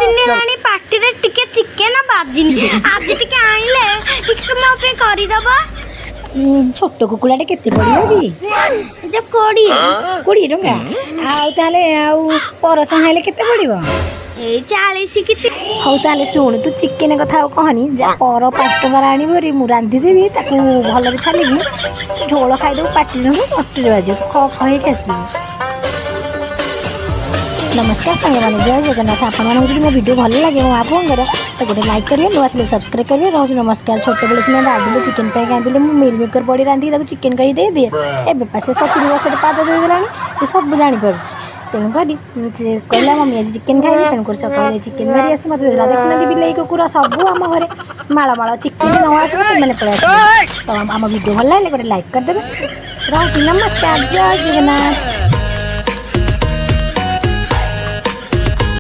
दिन लानी पार्टी रे टिके चिकन बाजिनी आज टिके आइले टिके मो पे करि दबा छोट कुकुड़ाटे केते पड़ियो कि जब कोड़ी 20 टंका आउ ताले आउ परस हाइले केते पड़िबो ए 40 किते हौ ताले सुन तू चिकेन कथा कहनी जा पर 5 टंका आनी मु रांधि देबी ताकू भल रे छालिबी झोल खाइ दउ पाटी रे पट्टी बाजो ख खइ केसी नमस्कार साଙ୍ଗमाने जय जगन्नाथ आपण जो मो वीडियो भल लगे मो आपंकर तो गोटे लाइक करेंगे नुआ थे सब्सक्राइब करेंगे रोज नमस्कार छोटे बेले सीना रांधिले चिकेन पाई रांधिले मु मिल मेकर बड़ी रांधिक चिकेन कही दे दिए एवं पासे 70 वर्ष पाद देदेला सब जापर तेणुक कहला मम्मी आज चिकेन खाइबी तेणुक सकाल चिकेन धरी आसी मत देला देखुना बिलाई कुकुर सब आम घरे माड़ माड़ चिकेन न आसो से पलि आस तो आम वीडियो भल लगे गोटे लाइक करदे रोज नमस्कार जय जगन्नाथ।